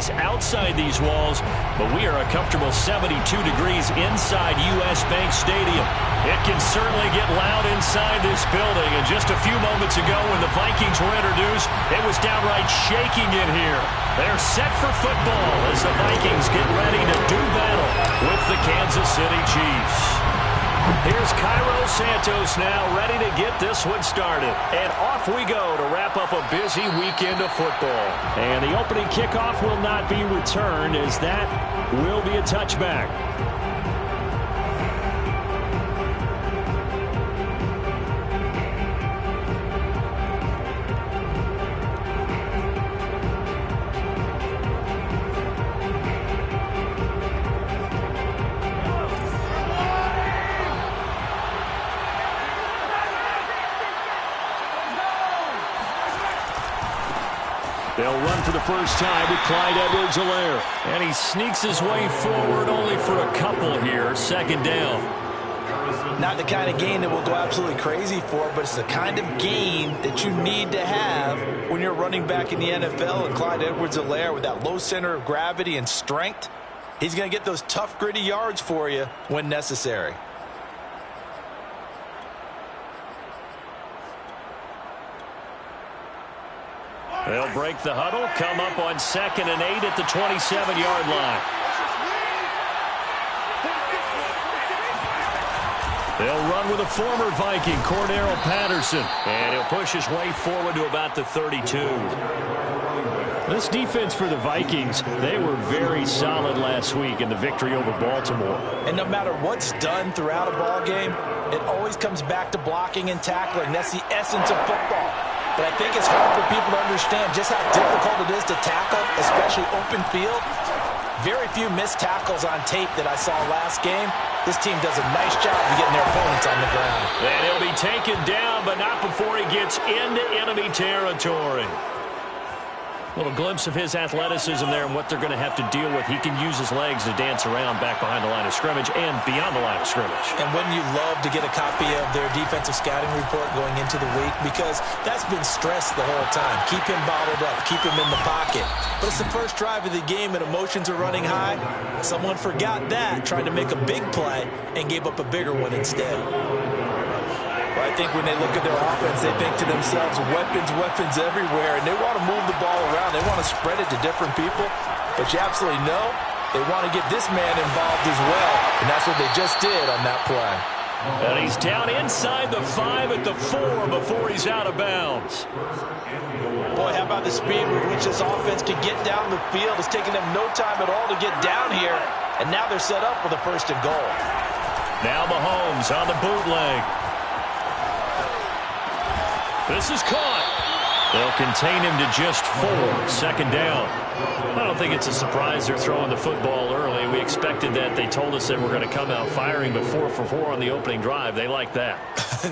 degrees outside these walls, but we are a comfortable 72 degrees inside U.S. Bank Stadium. It can certainly get loud inside this building, and just a few moments ago when the Vikings were introduced, it was downright shaking in here. They're set for football as the Vikings get ready to do battle with the Kansas City Chiefs. Here's Cairo Santos now, ready to get this one started. And off we go to wrap up a busy weekend of football. And the opening kickoff will not be returned, as that will be a touchback. They'll run for the first time with Clyde Edwards-Helaire. And he sneaks his way forward only for a couple here. Second down. Not the kind of gain that we'll go absolutely crazy for, but it's the kind of gain that you need to have when you're running back in the NFL. And Clyde Edwards-Helaire, with that low center of gravity and strength, he's going to get those tough, gritty yards for you when necessary. They'll break the huddle, come up on 2nd and 8 at the 27-yard line. They'll run with a former Viking, Cordarrelle Patterson. And he'll push his way forward to about the 32. This defense for the Vikings, they were very solid last week in the victory over Baltimore. And no matter what's done throughout a ball game, it always comes back to blocking and tackling. That's the essence of football. But I think it's hard for people to understand just how difficult it is to tackle, especially open field. Very few missed tackles on tape that I saw last game. This team does a nice job of getting their opponents on the ground. And he'll be taken down, but not before he gets into enemy territory. A little glimpse of his athleticism there and what they're going to have to deal with. He can use his legs to dance around back behind the line of scrimmage and beyond the line of scrimmage. And wouldn't you love to get a copy of their defensive scouting report going into the week? Because that's been stressed the whole time. Keep him bottled up. Keep him in the pocket. But it's the first drive of the game and emotions are running high. Someone forgot that, tried to make a big play, and gave up a bigger one instead. I think when they look at their offense, they think to themselves, weapons everywhere, and they want to move the ball around. They want to spread it to different people, but you absolutely know they want to get this man involved as well, and that's what they just did on that play. And he's down inside the 5 at the 4 before he's out of bounds. Boy, how about the speed with which this offense can get down the field? It's taking them no time at all to get down here, and now they're set up for the 1st and goal. Now Mahomes on the bootleg. This is caught. They'll contain him to just 4. 2nd down. I don't think it's a surprise they're throwing the football early. We expected that. They told us they were going to come out firing, but 4 for 4 on the opening drive. They like that.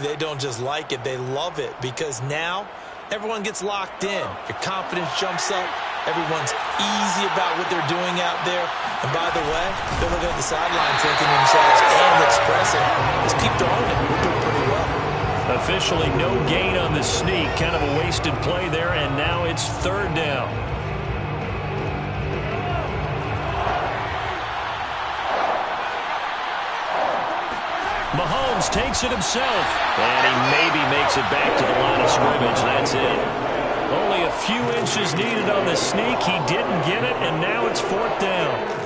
They don't just like it. They love it, because now everyone gets locked in. Your confidence jumps up. Everyone's easy about what they're doing out there. And by the way, they're looking at the sideline thinking to themselves and expressing, just keep throwing it. We're doing pretty well. Officially no gain on the sneak. Kind of a wasted play there, and now it's 3rd down. Mahomes takes it himself, and he maybe makes it back to the line of scrimmage. That's it. Only a few inches needed on the sneak. He didn't get it, and now it's 4th down.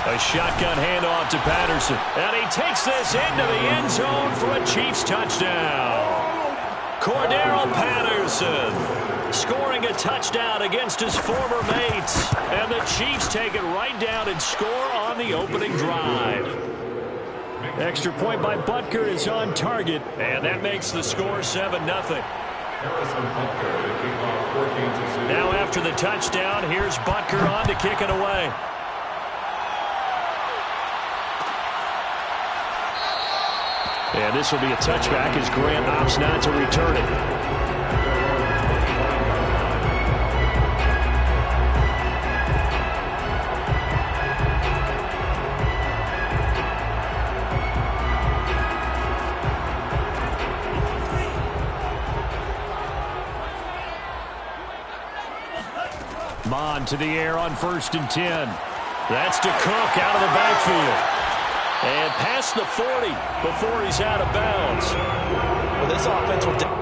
A shotgun handoff to Patterson. And he takes this into the end zone for a Chiefs touchdown. Cordarrelle Patterson scoring a touchdown against his former mates. And the Chiefs take it right down and score on the opening drive. Extra point by Butker is on target. And that makes the score 7-0. Now after the touchdown, here's Butker on to kick it away. And this will be a touchback as Grant opts not to return it. Mon to the air on 1st and 10. That's to Cook out of the backfield. And past the 40 before he's out of bounds. Well, this offense will...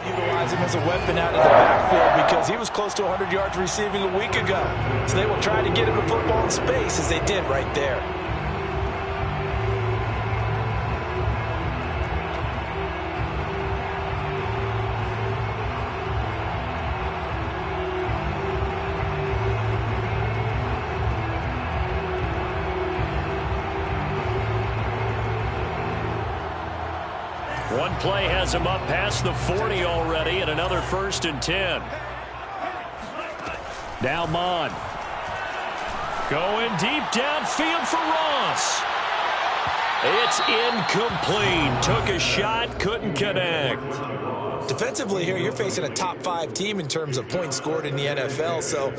utilize him as a weapon out of the backfield because he was close to 100 yards receiving a week ago. So they will try to get him the football in space as they did right there. One play has him up past the 40 already, and another 1st and 10. Now Mon. Going deep downfield for Ross. It's incomplete. Took a shot, couldn't connect. Defensively here, you're facing a top 5 team in terms of points scored in the NFL. So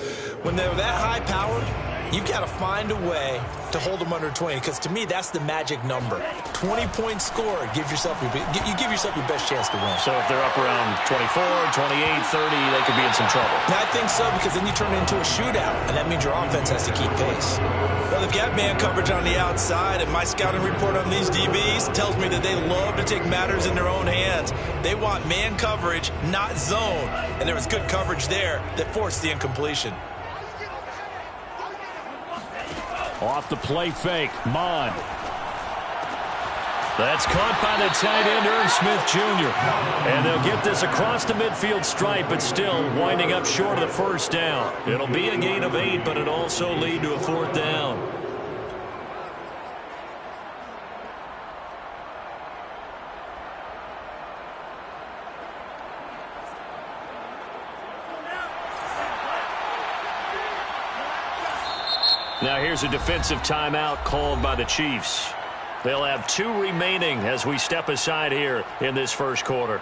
when they're that high-powered, you've got to find a way to hold them under 20, because to me, that's the magic number. 20 points scored, you give yourself your best chance to win. So if they're up around 24, 28, 30, they could be in some trouble. I think so, because then you turn it into a shootout, and that means your offense has to keep pace. Well, they've got man coverage on the outside, and my scouting report on these DBs tells me that they love to take matters in their own hands. They want man coverage, not zone, and there was good coverage there that forced the incompletion. Off the play fake, Mon. That's caught by the tight end, Irv Smith Jr. And they'll get this across the midfield stripe, but still winding up short of the 1st down. It'll be a gain of 8, but it'll also lead to a 4th down. Now here's a defensive timeout called by the Chiefs. They'll have 2 remaining as we step aside here in this 1st quarter.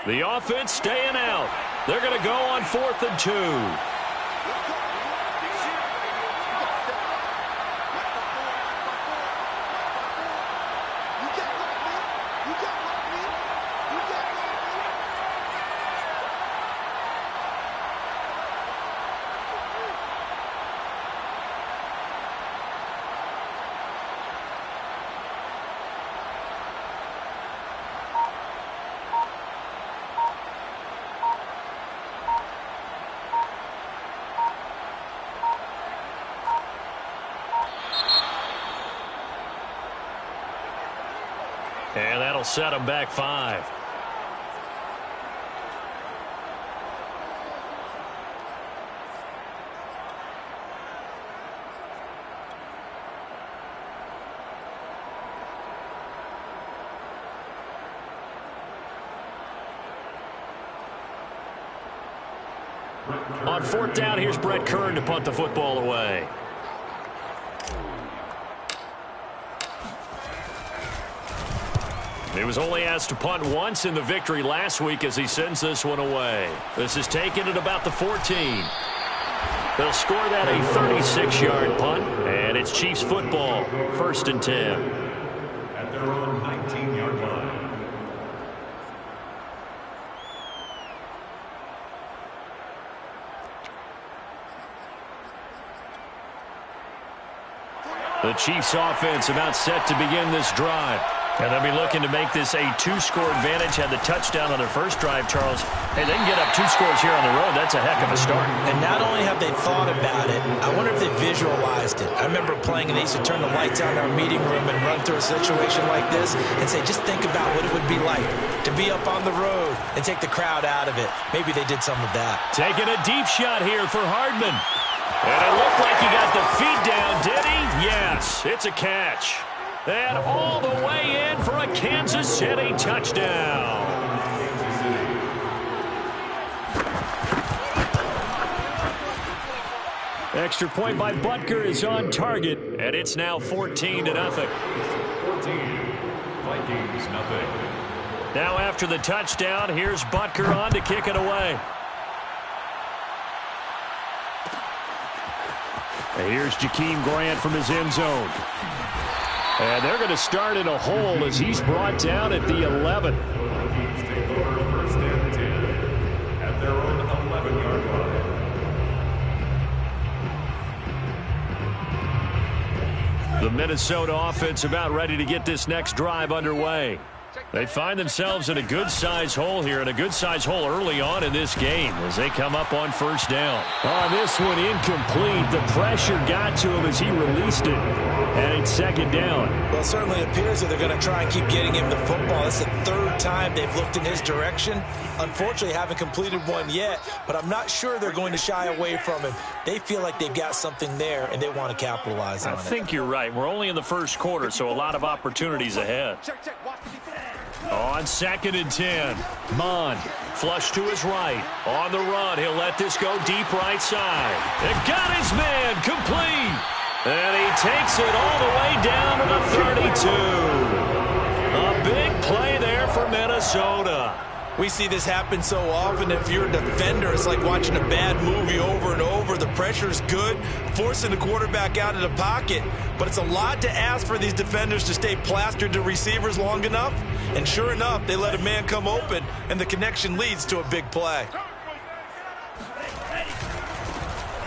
The offense staying out. They're going to go on 4th and 2. And that'll set him back 5. On 4th down, here's Brett Kern to punt the football away. He was only asked to punt once in the victory last week as he sends this one away. This is taken at about the 14. They'll score that a 36-yard punt, and it's Chiefs football, 1st and 10. At their own 19-yard line. The Chiefs offense about set to begin this drive. And they'll be looking to make this a 2-score advantage. Had the touchdown on their first drive, Charles. Hey, they can get up 2 scores here on the road. That's a heck of a start. And not only have they thought about it, I wonder if they visualized it. I remember playing, and they used to turn the lights on in our meeting room and run through a situation like this and say, just think about what it would be like to be up on the road and take the crowd out of it. Maybe they did some of that. Taking a deep shot here for Hardman. And it looked like he got the feet down, did he? Yes, it's a catch. And all the way in for a Kansas City touchdown. Extra point by Butker is on target, and it's now 14-0. 14, Vikings, nothing. Now after the touchdown, here's Butker on to kick it away. And here's Jakeem Grant from his end zone. And they're going to start in a hole as he's brought down at the 11. Vikings take over 1st and 10 at their own 11-yard line. The Minnesota offense about ready to get this next drive underway. They find themselves in a good-sized hole here, and a good-sized hole early on in this game as they come up on 1st down. On this one, incomplete. The pressure got to him as he released it, and it's 2nd down. Well, it certainly appears that they're going to try and keep getting him the football. It's the 3rd time they've looked in his direction. Unfortunately, haven't completed one yet, but I'm not sure they're going to shy away from him. They feel like they've got something there, and they want to capitalize on it. I think you're right. We're only in the 1st quarter, so a lot of opportunities ahead. On 2nd and 10, Mon flush to his right. On the run, he'll let this go deep right side. It got his man complete. And he takes it all the way down to the 32. A big play there for Minnesota. We see this happen so often. If you're a defender, it's like watching a bad movie over and over. The pressure's good, forcing the quarterback out of the pocket. But it's a lot to ask for these defenders to stay plastered to receivers long enough. And sure enough, they let a man come open, and the connection leads to a big play.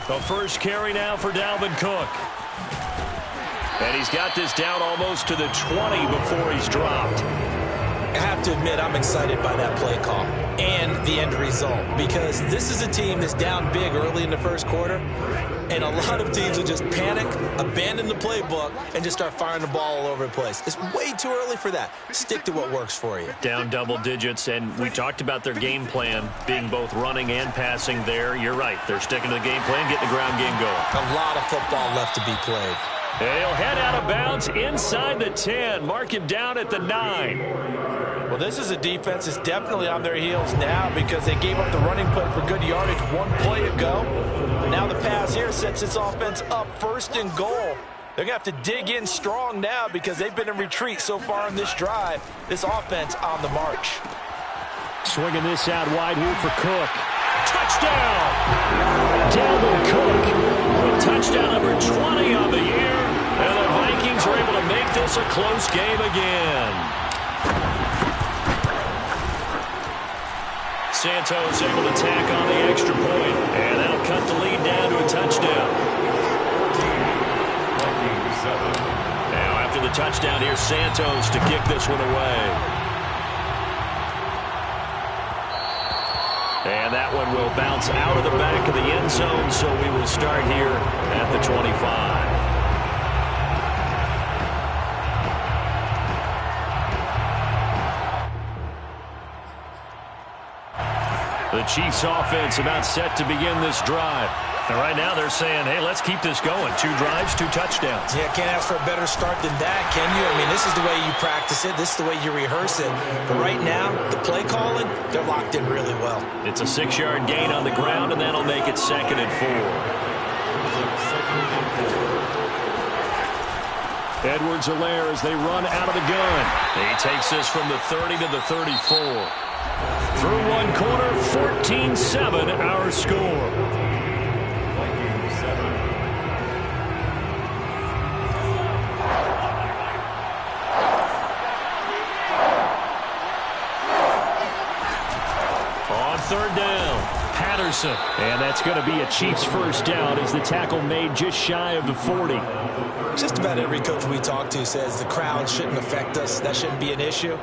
The first carry now for Dalvin Cook. And he's got this down almost to the 20 before he's dropped. I have to admit, I'm excited by that play call and the end result, because this is a team that's down big early in the 1st quarter, and a lot of teams will just panic, abandon the playbook, and just start firing the ball all over the place. It's way too early for that. Stick to what works for you. Down double digits, and we talked about their game plan being both running and passing there. You're right. They're sticking to the game plan, getting the ground game going. A lot of football left to be played. And he'll head out of bounds inside the 10. Mark him down at the 9. Well, this is a defense that's definitely on their heels now because they gave up the running play for good yardage one play ago. Now the pass here sets this offense up 1st and goal. They're going to have to dig in strong now because they've been in retreat so far in this drive. This offense on the march. Swinging this out wide here for Cook. Touchdown! Dalvin Cook with touchdown number 20 on the year. And the Vikings are able to make this a close game again. Santos able to tack on the extra point. And that'll cut the lead down to a touchdown. Now after the touchdown, here's Santos to kick this one away. And that one will bounce out of the back of the end zone, so we will start here at the 25. The Chiefs offense about set to begin this drive. And right now they're saying, hey, let's keep this going. 2 drives, 2 touchdowns. Yeah, can't ask for a better start than that, can you? I mean, this is the way you practice it. This is the way you rehearse it. But right now, the play calling, they're locked in really well. It's a 6-yard gain on the ground, and that'll make it 2nd and 4. Edwards-Helaire as they run out of the gun. He takes this from the 30 to the 34. Through one quarter, 14-7 our score. Third down, Patterson. And that's going to be a Chiefs first down as the tackle made just shy of the 40. Just about every coach we talk to says the crowd shouldn't affect us. That shouldn't be an issue.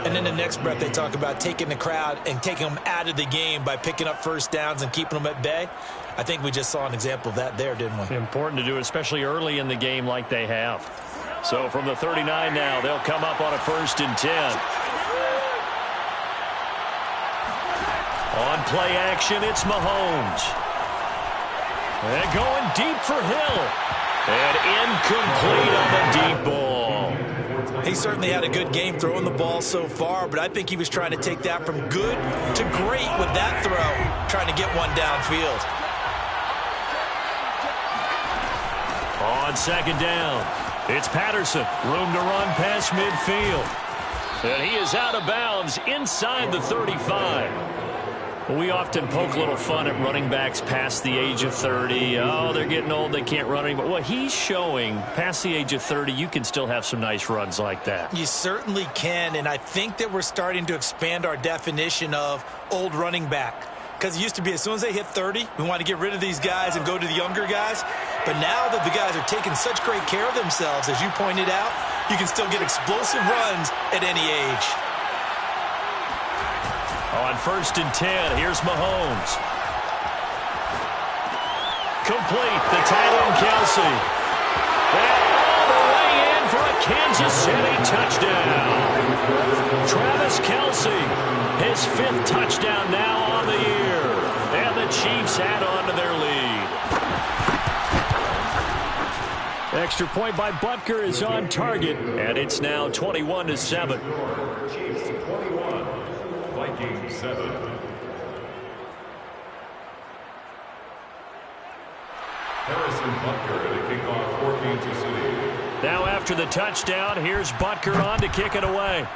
And then the next breath they talk about taking the crowd and taking them out of the game by picking up first downs and keeping them at bay. I think we just saw an example of that there, didn't we? Important to do, especially early in the game like they have. So from the 39 now, they'll come up on a 1st and 10. On play action, it's Mahomes. And going deep for Hill. And incomplete on the deep ball. He certainly had a good game throwing the ball so far, but I think he was trying to take that from good to great with that throw, trying to get one downfield. On 2nd down, it's Patterson. Room to run past midfield. And he is out of bounds inside the 35. We often poke a little fun at running backs past the age of 30. Oh, they're getting old, they can't run anymore. Well, he's showing past the age of 30, you can still have some nice runs like that. You certainly can, and I think that we're starting to expand our definition of old running back. Because it used to be as soon as they hit 30, we want to get rid of these guys and go to the younger guys. But now that the guys are taking such great care of themselves, as you pointed out, you can still get explosive runs at any age. On 1st and 10, here's Mahomes. Complete, the tight end, Kelsey. And all the way in for a Kansas City touchdown. Travis Kelsey, his 5th touchdown now on the year. And the Chiefs add on to their lead. Extra point by Butker is on target, and it's now 21-7. Chiefs 21, Vikings 7. Harrison Butker at a kickoff for Kansas City. Now after the touchdown, here's Butker on to kick it away.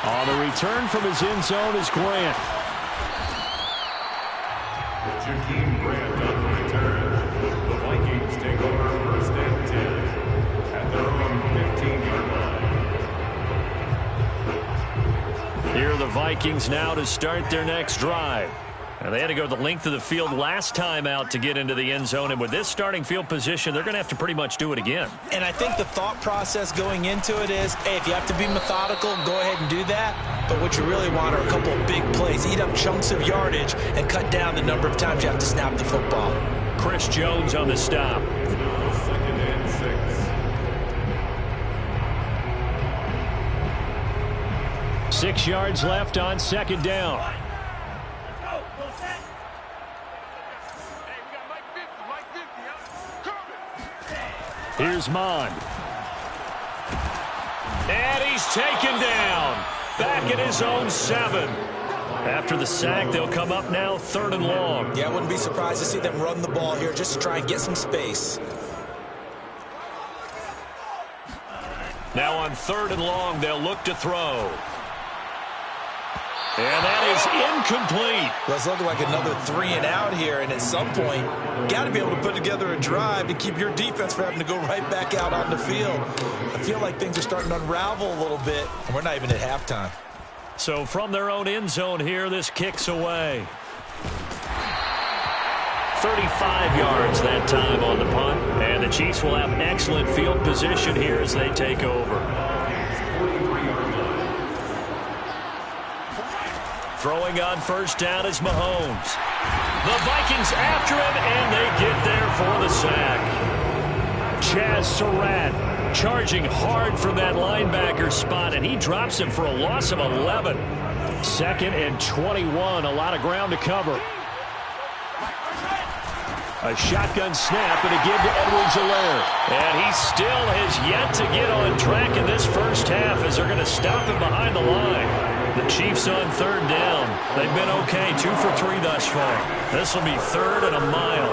On the return from his end zone is Grant. Jakeem Grant on the return. The Vikings take over 1st and 10 at their own 15-yard line. Here are the Vikings now to start their next drive. And they had to go the length of the field last time out to get into the end zone. And with this starting field position, they're going to have to pretty much do it again. And I think the thought process going into it is, hey, if you have to be methodical, go ahead and do that. But what you really want are a couple of big plays. Eat up chunks of yardage and cut down the number of times you have to snap the football. Chris Jones on the stop. 2nd and 6. 6 yards left on 2nd down. Here's Mond. And he's taken down. Back at his own 7. After the sack, they'll come up now 3rd and long. Yeah, I wouldn't be surprised to see them run the ball here just to try and get some space. Now on 3rd and long, they'll look to throw. And that is incomplete. Well, it's looking like another 3 and out here, and at some point, got to be able to put together a drive to keep your defense from having to go right back out on the field. I feel like things are starting to unravel a little bit, and we're not even at halftime. So from their own end zone here, this kicks away. 35 yards that time on the punt, and the Chiefs will have excellent field position here as they take over. Throwing on 1st down is Mahomes. The Vikings after him, and they get there for the sack. Chaz Surratt charging hard from that linebacker spot, and he drops him for a loss of 11. 2nd and 21, a lot of ground to cover. A shotgun snap and a give to Edwards-Helaire. And he still has yet to get on track in this first half as they're going to stop him behind the line. The Chiefs on 3rd down. They've been okay, 2 for 3 thus far. This will be 3rd and a mile.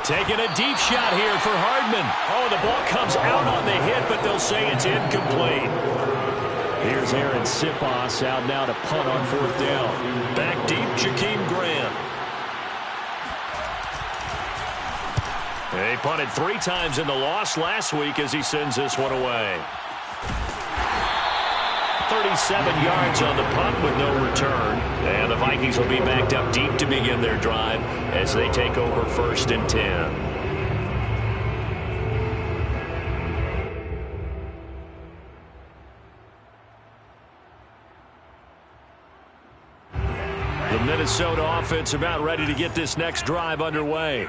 Taking a deep shot here for Hardman. Oh, the ball comes out on the hit, but they'll say it's incomplete. Here's Aaron Sipos out now to punt on 4th down. Back deep, Jakeem Grant. He punted 3 times in the loss last week as he sends this one away. 37 yards on the punt with no return. And the Vikings will be backed up deep to begin their drive as they take over 1st and 10. The Minnesota offense about ready to get this next drive underway.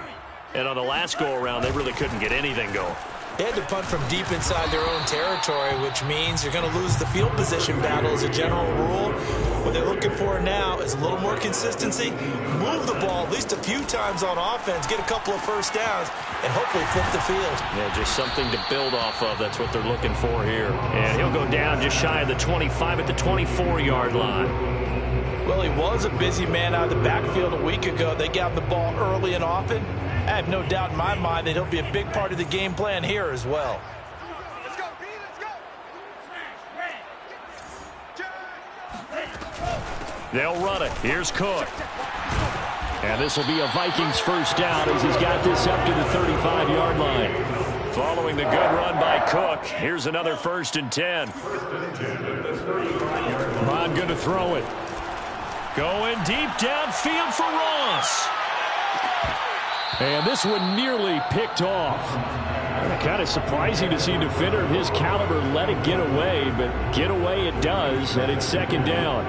And on the last go-around, they really couldn't get anything going. They had to punt from deep inside their own territory, which means you're going to lose the field position battle as a general rule. What they're looking for now is a little more consistency, move the ball at least a few times on offense, get a couple of 1st downs, and hopefully flip the field. Yeah, just something to build off of. That's what they're looking for here. And he'll go down just shy of the 25 at the 24-yard line. Well, he was a busy man out of the backfield a week ago. They got the ball early and often. I have no doubt in my mind that he'll be a big part of the game plan here as well. Let's go, B, let's go. They'll run it. Here's Cook. And this will be a Vikings 1st down as he's got this up to the 35-yard line. Following the good run by Cook, here's another 1st and 10. Bond going to throw it. Going deep downfield for Ross. And this one nearly picked off. Kind of surprising to see a defender of his caliber let it get away, but get away it does, and it's 2nd down.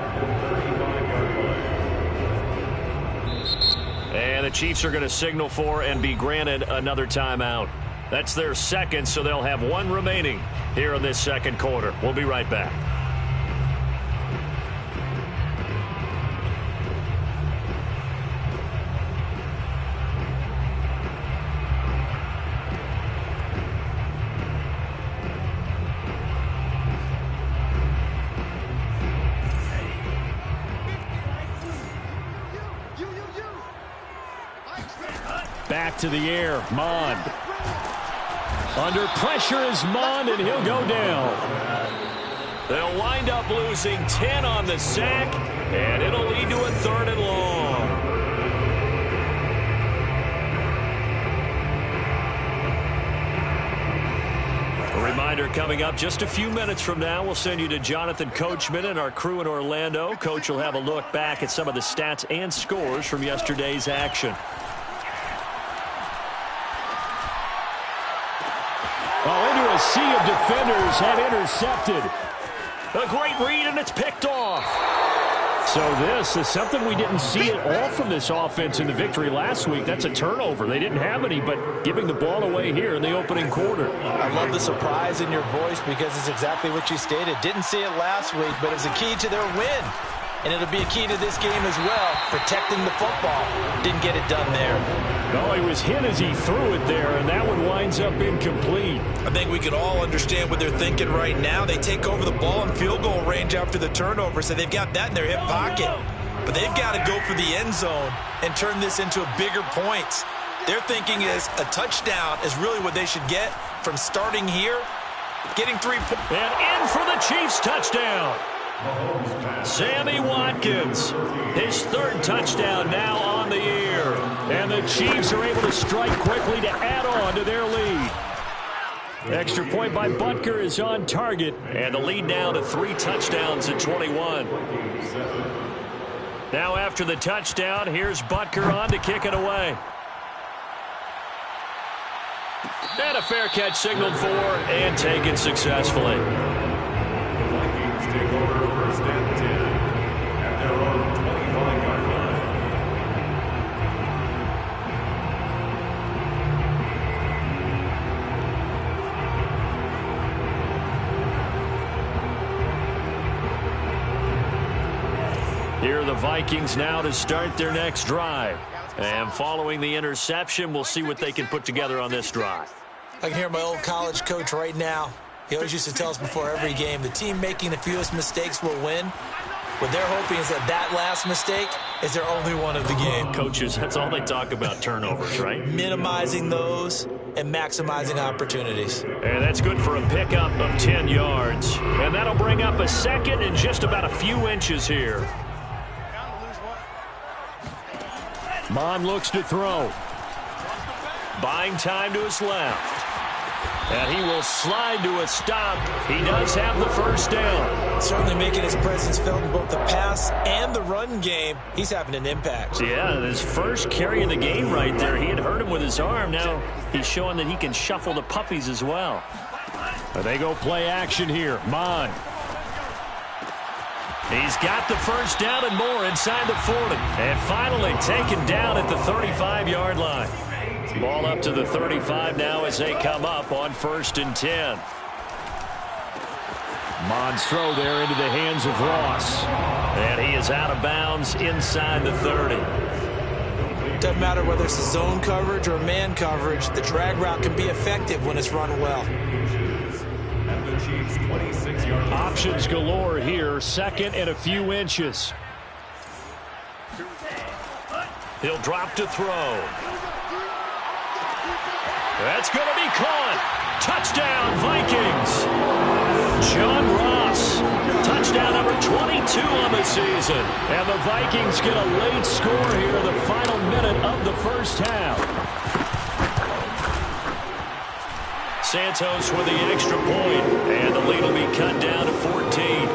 And the Chiefs are going to signal for and be granted another timeout. That's their 2nd, so they'll have 1 remaining here in this 2nd quarter. We'll be right back. Back to the air, Mond. Under pressure is Mond, and he'll go down. They'll wind up losing 10 on the sack, and it'll lead to a 3rd and long. A reminder coming up just a few minutes from now, we'll send you to Jonathan Coachman and our crew in Orlando. Coach will have a look back at some of the stats and scores from yesterday's action. Oh, into a sea of defenders, had intercepted. A great read, and it's picked off. So this is something we didn't see at all from this offense in the victory last week. That's a turnover. They didn't have any, but giving the ball away here in the opening quarter. I love the surprise in your voice because it's exactly what you stated. Didn't see it last week, but it's a key to their win. And it'll be a key to this game as well, protecting the football. Didn't get it done there. No, he was hit as he threw it there, and that one winds up incomplete. I think we can all understand what they're thinking right now. They take over the ball in field goal range after the turnover, so they've got that in their hip pocket. But they've got to go for the end zone and turn this into a bigger point. Their thinking is a touchdown is really what they should get from starting here Getting 3 points. And in for the Chiefs touchdown. Sammy Watkins, his 3rd touchdown now on the year. And the Chiefs are able to strike quickly to add on to their lead. Extra point by Butker is on target. And the lead now to 3 touchdowns at 21. Now after the touchdown, here's Butker on to kick it away. And a fair catch signaled for and taken successfully. The Vikings take over 1st and 10 at their own 25-yard line. Here are the Vikings now to start their next drive. And following the interception, we'll see what they can put together on this drive. I can hear my old college coach right now. He always used to tell us before every game, the team making the fewest mistakes will win. What they're hoping is that last mistake is their only one of the game. Coaches, that's all they talk about, turnovers, right? Minimizing those and maximizing opportunities. And that's good for a pickup of 10 yards. And that'll bring up a 2nd and just about a few inches here. Mon looks to throw. Buying time to his left. And he will slide to a stop. He does have the 1st down. Certainly making his presence felt in both the pass and the run game. He's having an impact. Yeah, his first carry of the game right there. He had hurt him with his arm. Now he's showing that he can shuffle the puppies as well. But they go play action here. Mon. He's got the 1st down and more inside the 40. And finally taken down at the 35-yard line. Ball up to the 35 now as they come up on 1st and 10. Mon's throw there into the hands of Ross. And he is out of bounds inside the 30. Doesn't matter whether it's a zone coverage or man coverage, the drag route can be effective when it's run well. And the Chiefs 26-yard line. Options galore here, 2nd and a few inches. He'll drop to throw. That's going to be caught. Touchdown, Vikings. John Ross. Touchdown number 22 on the season. And the Vikings get a late score here in the final minute of the 1st half. Santos with the extra point. And the lead will be cut down to 14.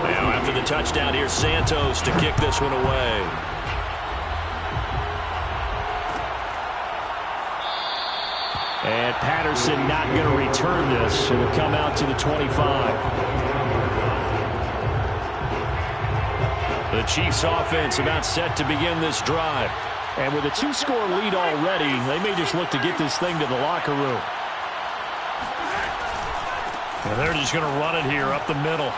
Now after the touchdown, here's Santos to kick this one away. And Patterson not going to return this. It'll come out to the 25. The Chiefs offense about set to begin this drive. And with a 2-score lead already, they may just look to get this thing to the locker room. And they're just going to run it here up the middle.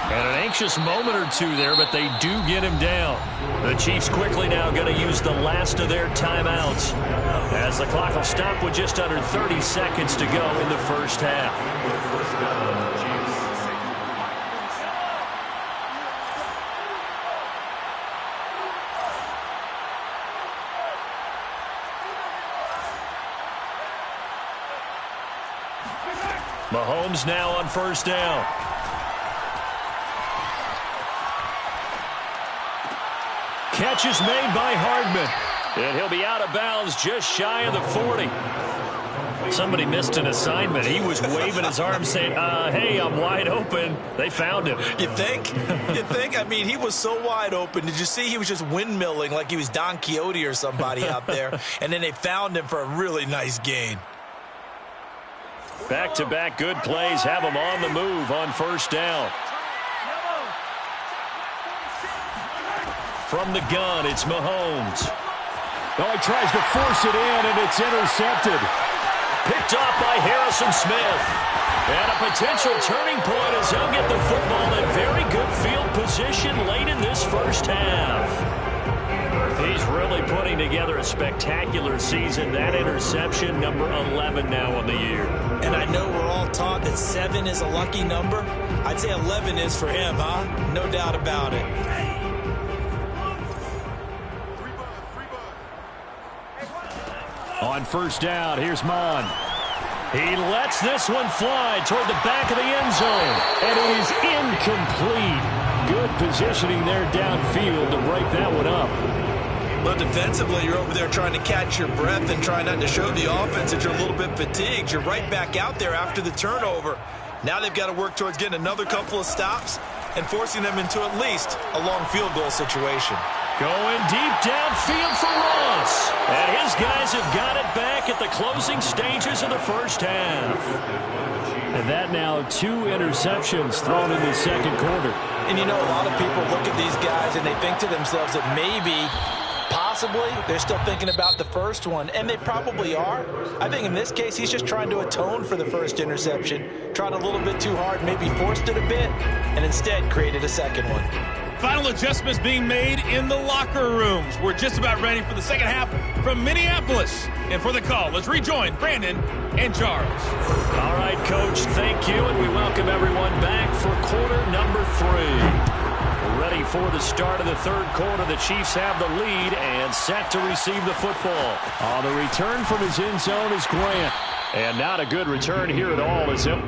And an anxious moment or two there, but they do get him down. The Chiefs quickly now going to use the last of their timeouts as the clock will stop with just under 30 seconds to go in the 1st half. Mahomes now on 1st down. Catch is made by Hardman. And he'll be out of bounds just shy of the 40. Somebody missed an assignment. He was waving his arm saying, hey, I'm wide open. They found him. You think? You think? I mean, he was so wide open. Did you see he was just windmilling like he was Don Quixote or somebody out there? And then they found him for a really nice gain. Back-to-back good plays have him on the move on 1st down. From the gun, it's Mahomes. Oh, he tries to force it in, and it's intercepted. Picked off by Harrison Smith. And a potential turning point as he'll get the football in very good field position late in this 1st half. He's really putting together a spectacular season. That interception, number 11 now on the year. And I know we're all taught that 7 is a lucky number. I'd say 11 is for him, huh? No doubt about it. On first down, here's Mon. He lets this one fly toward the back of the end zone, and it is incomplete. Good positioning there downfield to break that one up. But defensively, you're over there trying to catch your breath and try not to show the offense that you're a little bit fatigued. You're right back out there after the turnover. Now they've got to work towards getting another couple of stops and forcing them into at least a long field goal situation. Going deep downfield for Ross. And his guys have got it back at the closing stages of the first half. And that now 2 interceptions thrown in the second quarter. And you know, a lot of people look at these guys and they think to themselves that maybe, possibly, they're still thinking about the first one. And they probably are. I think in this case, he's just trying to atone for the first interception. Tried a little bit too hard, maybe forced it a bit, and instead created a second one. Final adjustments being made in the locker rooms. We're just about ready for the second half from Minneapolis. And for the call, let's rejoin Brandon and Charles. All right, Coach, thank you. And we welcome everyone back for quarter number 3. We're ready for the start of the third quarter. The Chiefs have the lead and set to receive the football. On the return from his end zone is Grant. And not a good return here at all, is it?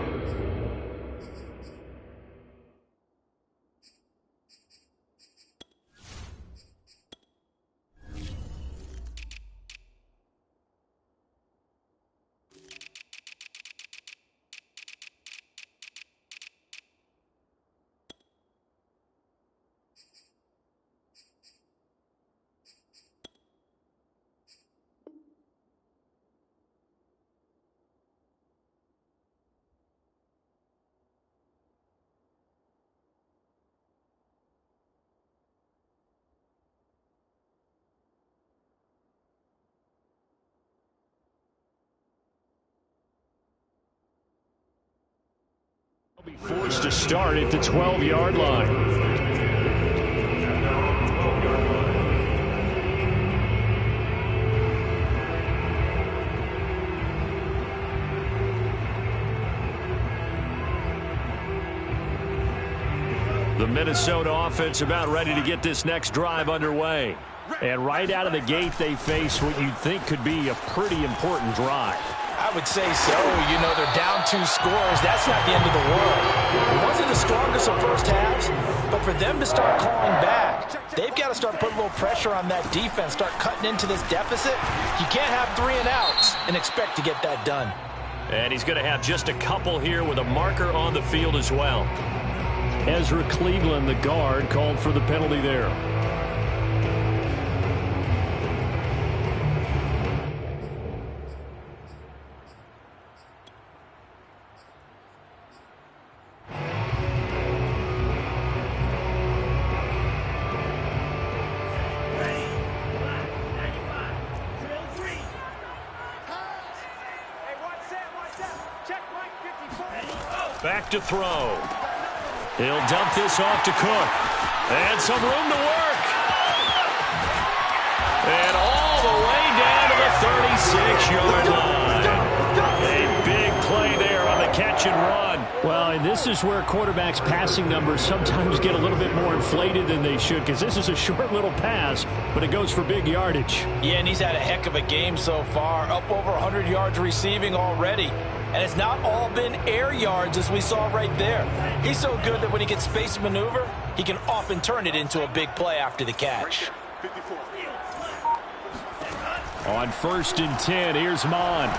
Be forced to start at the 12-yard line. The Minnesota offense about ready to get this next drive underway. And right out of the gate, they face what you'd think could be a pretty important drive. I would say so. You know, they're down 2 scores. That's not the end of the world. It wasn't the strongest of first halves, but for them to start clawing back, they've got to start putting a little pressure on that defense, start cutting into this deficit. You can't have 3 and outs and expect to get that done. And he's going to have just a couple here with a marker on the field as well. Ezra Cleveland, the guard, called for the penalty there. Back to throw. He'll dump this off to Cook. And some room to work. And all the way down to the 36-yard line. A big play there on the catch and run. Well, and this is where quarterbacks' passing numbers sometimes get a little bit more inflated than they should, because this is a short little pass, but it goes for big yardage. Yeah, and he's had a heck of a game so far, up over 100 yards receiving already. And it's not all been air yards, as we saw right there. He's so good that when he gets space to maneuver, he can often turn it into a big play after the catch. On 1st and 10, here's Mon.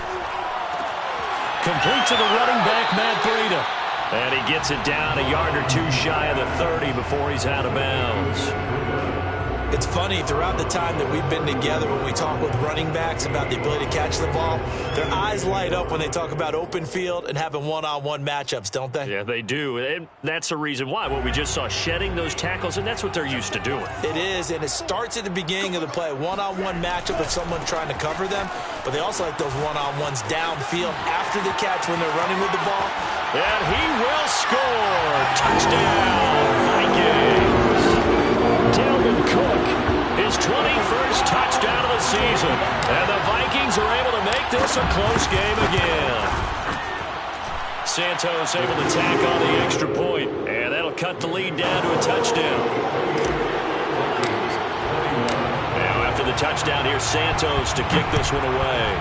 Complete to the running back, Matt Breida. And he gets it down a yard or 2 shy of the 30 before he's out of bounds. It's funny, throughout the time that we've been together, when we talk with running backs about the ability to catch the ball, their eyes light up when they talk about open field and having one-on-one matchups, don't they? Yeah, they do. And that's the reason why. What we just saw, shedding those tackles, and that's what they're used to doing. It is, and it starts at the beginning of the play, one-on-one matchup with someone trying to cover them, but they also like those one-on-ones downfield after the catch when they're running with the ball. And he will score. Touchdown, Vikings. Dalvin Cook, his 21st touchdown of the season. And the Vikings are able to make this a close game again. Santos able to tack on the extra point, and that'll cut the lead down to a touchdown. Now after the touchdown here, Santos, to kick this one away.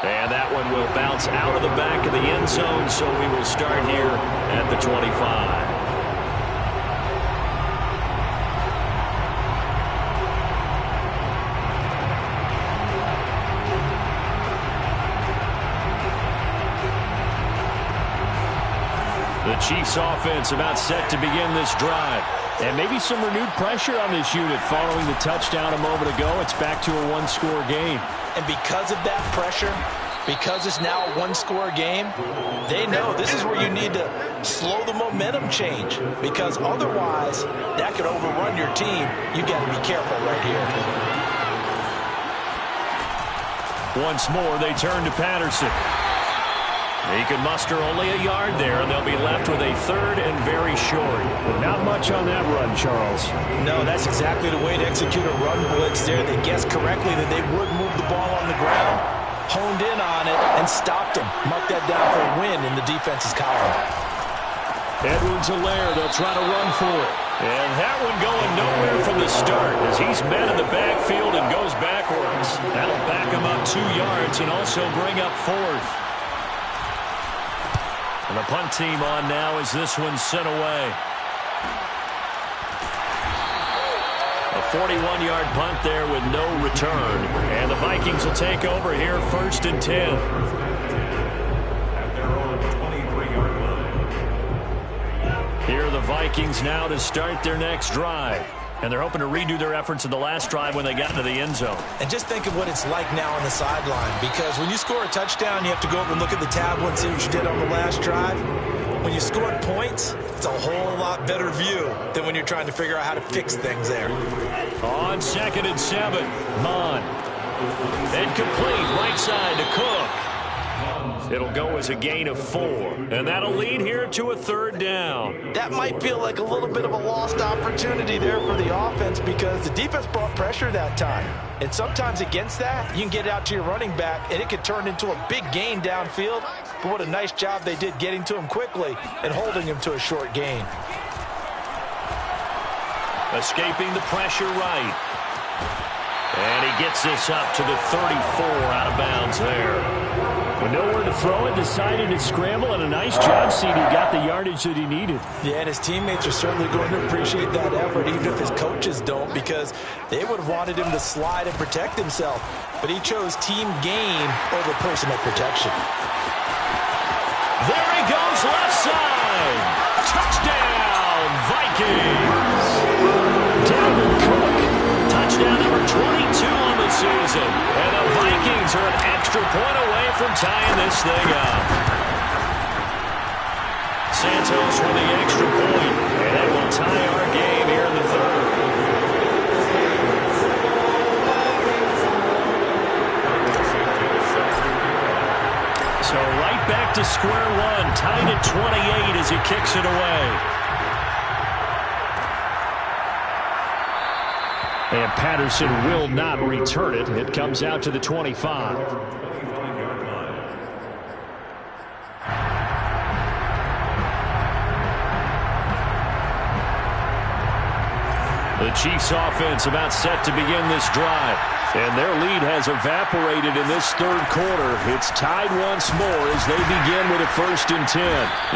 And that one will bounce out of the back of the end zone, so we will start here at the 25. The Chiefs offense about set to begin this drive. And maybe some renewed pressure on this unit following the touchdown a moment ago. It's back to a one-score game. And because of that pressure, because it's now a one-score game, they know this is where you need to slow the momentum change. Because otherwise, that could overrun your team. You got to be careful right here. Once more, they turn to Patterson. He can muster only a yard there, and they'll be left with a third and very short. Not much on that run, Charles. No, that's exactly the way to execute a run blitz there. They guessed correctly that they would move the ball on the ground, honed in on it, and stopped them. Mark that down for a win in the defense's column. Edwards-Helaire, they'll try to run for it. And that one going nowhere from the start as he's met in the backfield and goes backwards. That'll back him up 2 yards and also bring up fourth. And the punt team on now as this one's sent away. A 41-yard punt there with no return. And the Vikings will take over here 1st and 10. At their own 23-yard line. Here are the Vikings now to start their next drive. And they're hoping to redo their efforts in the last drive when they got into the end zone. And just think of what it's like now on the sideline, because when you score a touchdown, you have to go over and look at the tablet and see what you did on the last drive. When you scored points, it's a whole lot better view than when you're trying to figure out how to fix things there. On 2nd and 7, Mon. Incomplete, right side to Cook. It'll go as a gain of 4. And that'll lead here to a 3rd down. That might feel like a little bit of a lost opportunity there for the offense because the defense brought pressure that time. And sometimes against that, you can get out to your running back, and it could turn into a big gain downfield. But what a nice job they did getting to him quickly and holding him to a short gain. Escaping the pressure right. And he gets this up to the 34 out of bounds there. With nowhere to throw it, decided to scramble, and a nice job seeing he got the yardage that he needed. Yeah, and his teammates are certainly going to appreciate that effort, even if his coaches don't, because they would have wanted him to slide and protect himself. But he chose team gain over personal protection. There he goes, left side. Touchdown, Vikings. Dalvin Cook. Touchdown number 22 on the season. And the Vikings are an extra point away from tying this thing up. Santos with the extra point. And that will tie our game here in the 3rd. So right back to square one. Tied at 28 as he kicks it away. And Patterson will not return it. It comes out to the 25. The Chiefs offense about set to begin this drive. And their lead has evaporated in this 3rd quarter. It's tied once more as they begin with a 1st and 10.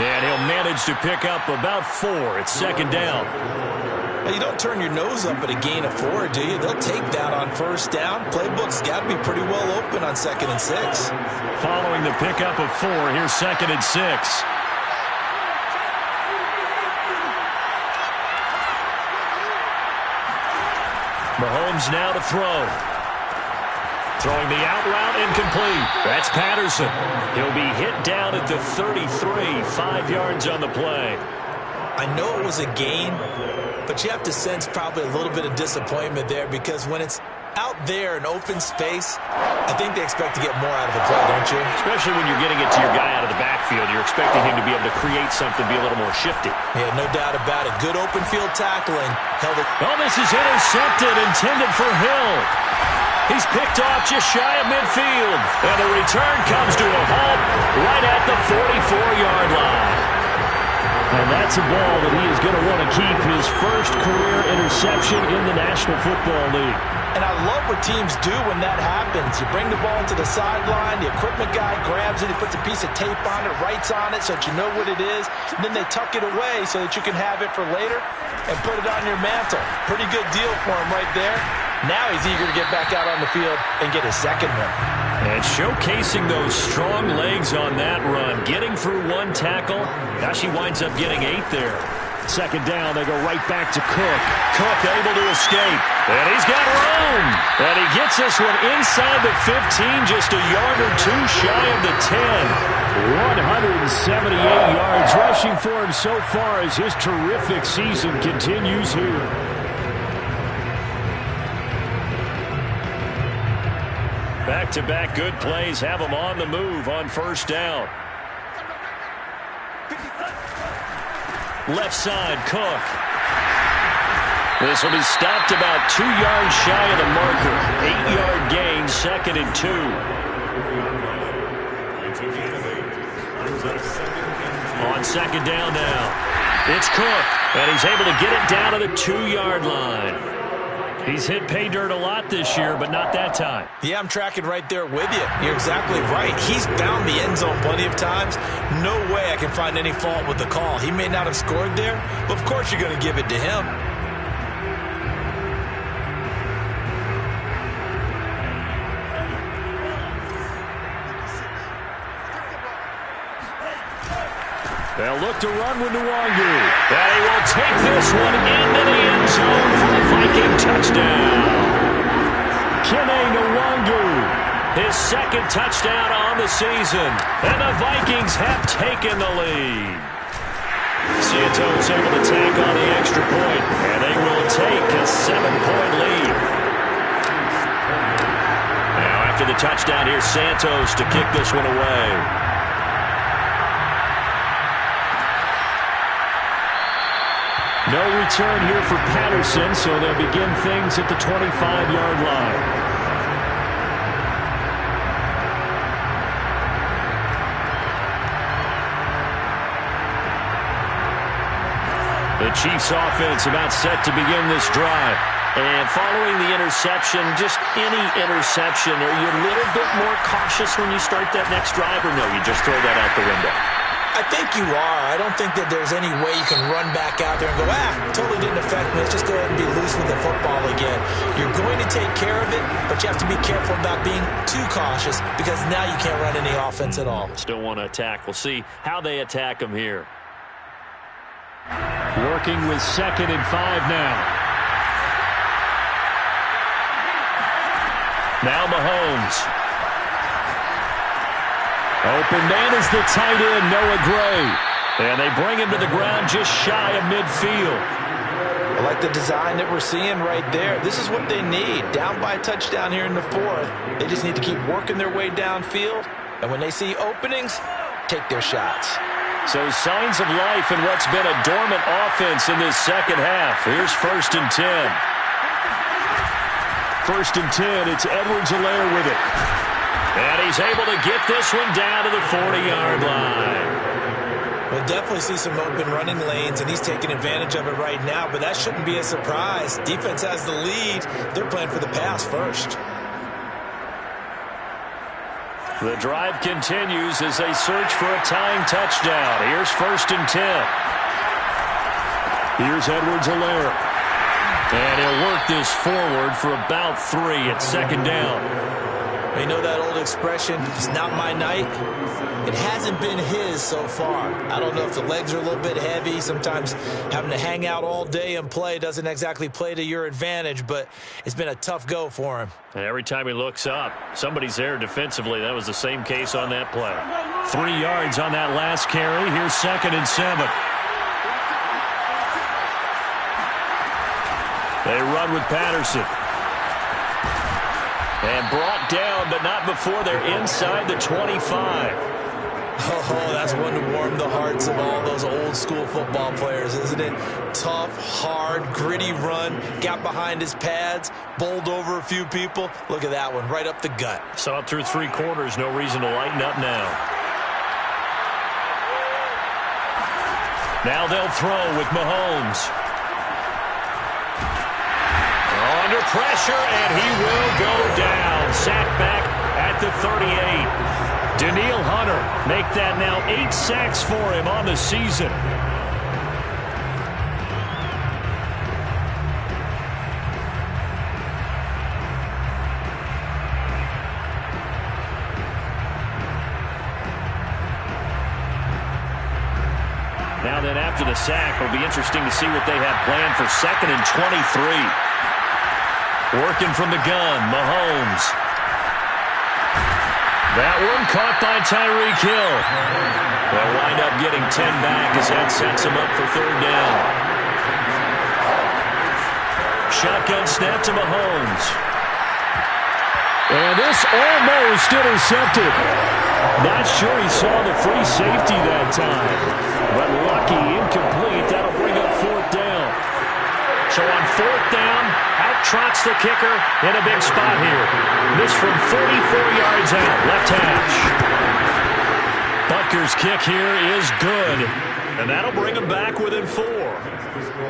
And he'll manage to pick up about 4. It's 2nd down. You don't turn your nose up at a gain of 4, do you? They'll take that on 1st down. Playbook's got to be pretty well open on 2nd and 6. Following the pickup of 4, here's 2nd and 6. Mahomes now to throw. Throwing the out route incomplete. That's Patterson. He'll be hit down at the 33, 5 yards on the play. I know it was a gain, but you have to sense probably a little bit of disappointment there because when it's out there in open space, I think they expect to get more out of a play, don't you? Especially when you're getting it to your guy out of the backfield. You're expecting him to be able to create something, be a little more shifty. Yeah, no doubt about it. Good open field tackling. Held it. Oh, this is intercepted, intended for Hill. He's picked off just shy of midfield. And the return comes to a halt right at the 44-yard line. And that's a ball that he is going to want to keep, his first career interception in the National Football League. And I love what teams do when that happens. You bring the ball to the sideline, the equipment guy grabs it, he puts a piece of tape on it, writes on it so that you know what it is, and then they tuck it away so that you can have it for later and put it on your mantle. Pretty good deal for him right there. Now he's eager to get back out on the field and get his second one. And showcasing those strong legs on that run, getting through one tackle. Gosh, he winds up getting 8 there. Second down, they go right back to Cook. Cook able to escape. And he's got room. And he gets this one inside the 15, just a yard or two shy of the 10. 178 yards rushing for him so far as his terrific season continues here. Back-to-back good plays have him on the move on first down. Left side, Cook. This will be stopped about 2 yards shy of the marker. 8-yard gain, 2nd and 2. On second down now. It's Cook, and he's able to get it down to the 2-yard line. He's hit pay dirt a lot this year, but not that time. Yeah, I'm tracking right there with you. You're exactly right. He's found the end zone plenty of times. No way I can find any fault with the call. He may not have scored there, but of course you're going to give it to him. They'll look to run with Nwangu. And he will take this one into the end zone for a Viking touchdown. Kene Nwangu. His second touchdown on the season. And the Vikings have taken the lead. Santos able to tack on the extra point. And they will take a 7-point lead. Now after the touchdown, here's Santos to kick this one away. No return here for Patterson, so they'll begin things at the 25-yard line. The Chiefs offense about set to begin this drive. And following the interception, just any interception, are you a little bit more cautious when you start that next drive, or no, you just throw that out the window? I think you are. I don't think that there's any way you can run back out there and go, totally didn't affect me. Let's just go ahead and be loose with the football again. You're going to take care of it, but you have to be careful about being too cautious because now you can't run any offense at all. Still want to attack. We'll see how they attack them here. Working with 2nd and 5 now. Now Mahomes. Open man is the tight end, Noah Gray. And they bring him to the ground just shy of midfield. I like the design that we're seeing right there. This is what they need. Down by a touchdown here in the 4th. They just need to keep working their way downfield. And when they see openings, take their shots. So signs of life in what's been a dormant offense in this second half. Here's 1st and 10. 1st and 10, it's Edwards-Helaire with it. And he's able to get this one down to the 40-yard line. We'll definitely see some open running lanes, and he's taking advantage of it right now, but that shouldn't be a surprise. Defense has the lead. They're playing for the pass first. The drive continues as they search for a tying touchdown. Here's 1st and 10. Here's Edwards-Helaire. And he'll work this forward for about 3 at 2nd down. You know that old expression, it's not my night? It hasn't been his so far. I don't know if the legs are a little bit heavy. Sometimes having to hang out all day and play doesn't exactly play to your advantage, but it's been a tough go for him. And every time he looks up, somebody's there defensively. That was the same case on that play. 3 yards on that last carry. Here's 2nd and 7. They run with Patterson. And brought down, but not before they're inside the 25. Oh, that's one to warm the hearts of all those old school football players, isn't it? Tough, hard, gritty run. Got behind his pads, bowled over a few people. Look at that one, right up the gut. Saw it through 3 quarters. No reason to lighten up now. Now they'll throw with Mahomes. Under pressure, and he will go down. Sacked back at the 38. Danielle Hunter make that now 8 sacks for him on the season. Now then, after the sack, it'll be interesting to see what they have planned for 2nd and 23. Working from the gun, Mahomes. That one caught by Tyreek Hill. They'll wind up getting 10 back as that sets him up for 3rd down. Shotgun snap to Mahomes. And this almost intercepted. Not sure he saw the free safety that time. But lucky, incomplete. That'll bring up 4th down. So on 4th down, out trots the kicker in a big spot here. Missed from 44 yards out, left hash. Butker's kick here is good. And that'll bring him back within 4.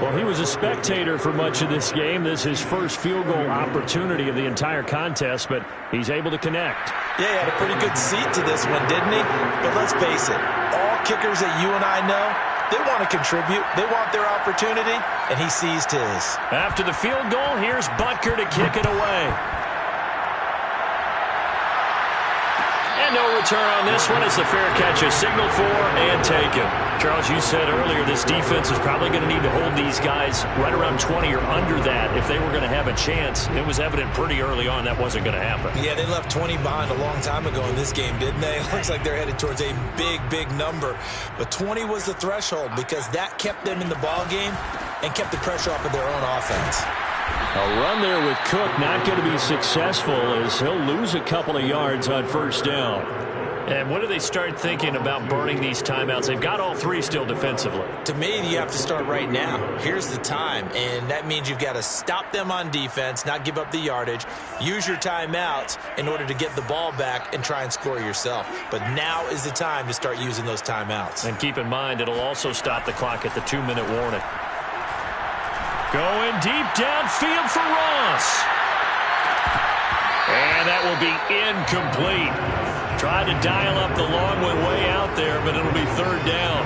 Well, he was a spectator for much of this game. This is his first field goal opportunity of the entire contest, but he's able to connect. Yeah, he had a pretty good seat to this one, didn't he? But let's face it, all kickers that you and I know, they want to contribute. They want their opportunity, and he seized his. After the field goal, here's Butker to kick it away. And no return on this one as the fair catch is signaled for and taken. Charles, you said earlier this defense is probably going to need to hold these guys right around 20 or under that if they were going to have a chance. It was evident pretty early on that wasn't going to happen. Yeah, they left 20 behind a long time ago in this game, didn't they? It looks like they're headed towards a big, big number. But 20 was the threshold because that kept them in the ball game and kept the pressure off of their own offense. A run there with Cook not going to be successful as he'll lose a couple of yards on 1st down. And when do they start thinking about burning these timeouts? They've got all 3 still defensively. To me, you have to start right now. Here's the time, and that means you've got to stop them on defense, not give up the yardage, use your timeouts in order to get the ball back and try and score yourself. But now is the time to start using those timeouts. And keep in mind, it'll also stop the clock at the 2-minute warning. Going deep downfield for Ross. And that will be incomplete. Tried to dial up the long one way out there, but it'll be 3rd down.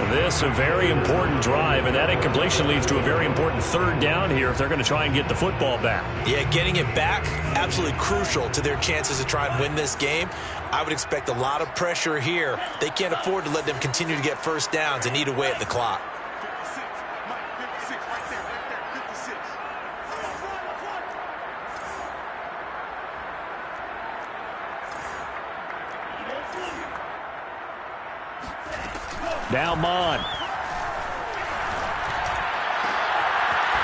This a very important drive, and that incompletion leads to a very important 3rd down here if they're going to try and get the football back. Yeah, getting it back, absolutely crucial to their chances to try and win this game. I would expect a lot of pressure here. They can't afford to let them continue to get 1st downs and eat away at the clock. Now Mon.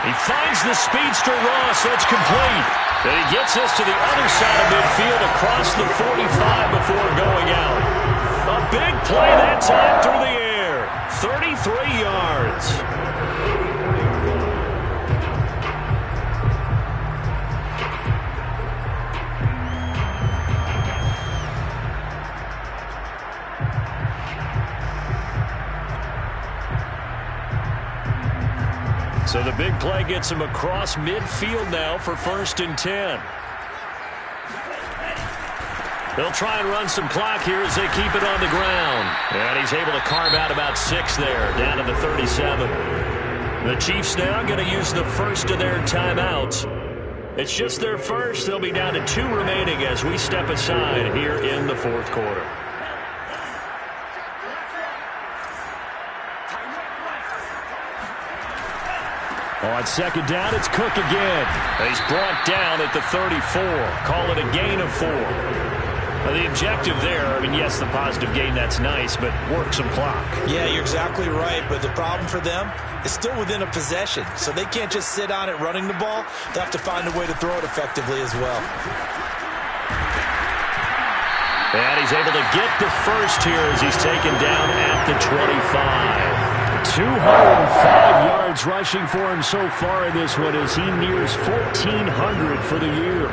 He finds the speedster Ross, so it's complete. And he gets us to the other side of midfield across the 45 before going out. A big play that time through the air. 33 yards. So the big play gets him across midfield now for 1st and 10. They'll try and run some clock here as they keep it on the ground. And he's able to carve out about 6 there, down to the 37. The Chiefs now going to use the first of their timeouts. It's just their first. They'll be down to 2 remaining as we step aside here in the 4th quarter. On 2nd down, it's Cook again. He's brought down at the 34. Call it a gain of 4. Now, the objective there, I mean, yes, the positive gain, that's nice, but work some clock. Yeah, you're exactly right, but the problem for them is still within a possession, so they can't just sit on it running the ball. They have to find a way to throw it effectively as well. And he's able to get the first here as he's taken down at the 25. 205 yards rushing for him so far in this one as he nears 1,400 for the year.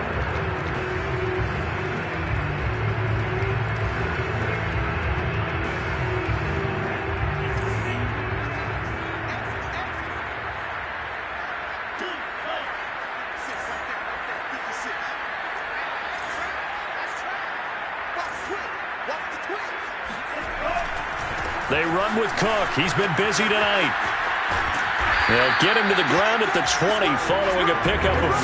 They run with Cook. He's been busy tonight. They'll get him to the ground at the 20 following a pickup of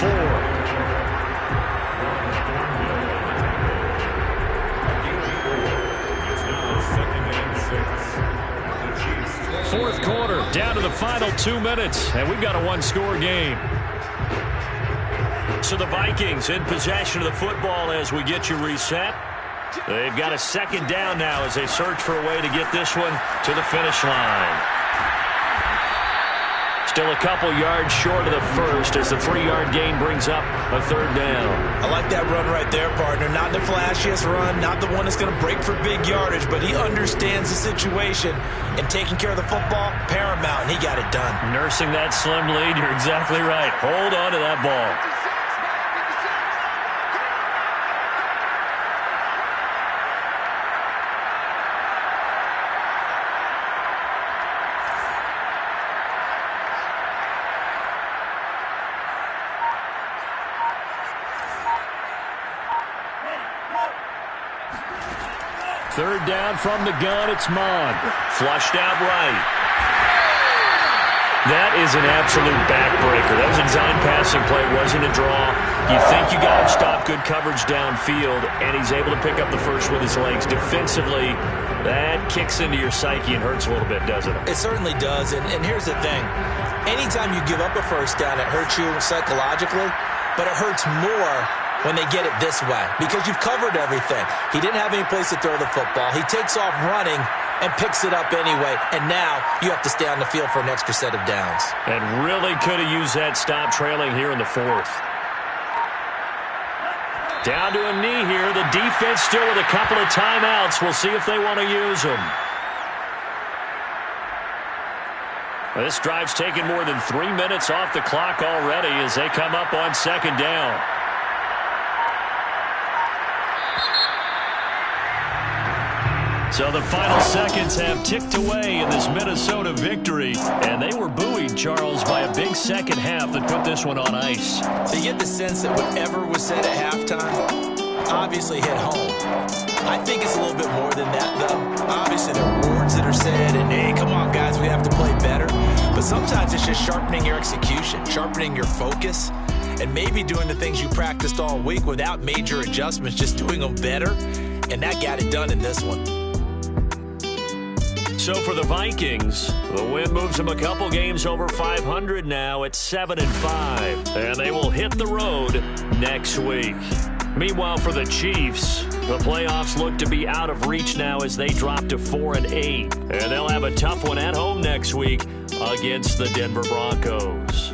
4. Fourth quarter, down to the final 2 minutes, and we've got a one-score game. So the Vikings in possession of the football as we get you reset. They've got a second down now as they search for a way to get this one to the finish line. Still a couple yards short of the first as the 3-yard gain brings up a third down. I like that run right there, partner. Not the flashiest run, not the one that's going to break for big yardage, but he understands the situation, and taking care of the football, paramount, and he got it done. Nursing that slim lead, you're exactly right. Hold on to that ball. Third down from the gun, it's Mon. Flushed out right. That is an absolute backbreaker. That was a design passing play, wasn't a draw. You think you got him stopped, good coverage downfield, and he's able to pick up the first with his legs. Defensively, that kicks into your psyche and hurts a little bit, doesn't it? It certainly does, and here's the thing. Anytime you give up a first down, it hurts you psychologically, but it hurts more when they get it this way, because you've covered everything. He didn't have any place to throw the football. He takes off running and picks it up anyway, and now you have to stay on the field for an extra set of downs. And really could have used that stop trailing here in the fourth. Down to a knee here. The defense still with a couple of timeouts. We'll see if they want to use them. This drive's taken more than 3 minutes off the clock already as they come up on second down. So the final seconds have ticked away in this Minnesota victory, and they were buoyed, Charles, by a big second half that put this one on ice. So you get the sense that whatever was said at halftime obviously hit home. I think it's a little bit more than that, though. Obviously, there are words that are said, and hey, come on, guys, we have to play better. But sometimes it's just sharpening your execution, sharpening your focus, and maybe doing the things you practiced all week without major adjustments, just doing them better, and that got it done in this one. So for the Vikings, the win moves them a couple games over 500 now at 7-5, and they will hit the road next week. Meanwhile, for the Chiefs, the playoffs look to be out of reach now as they drop to 4-8, and they'll have a tough one at home next week against the Denver Broncos.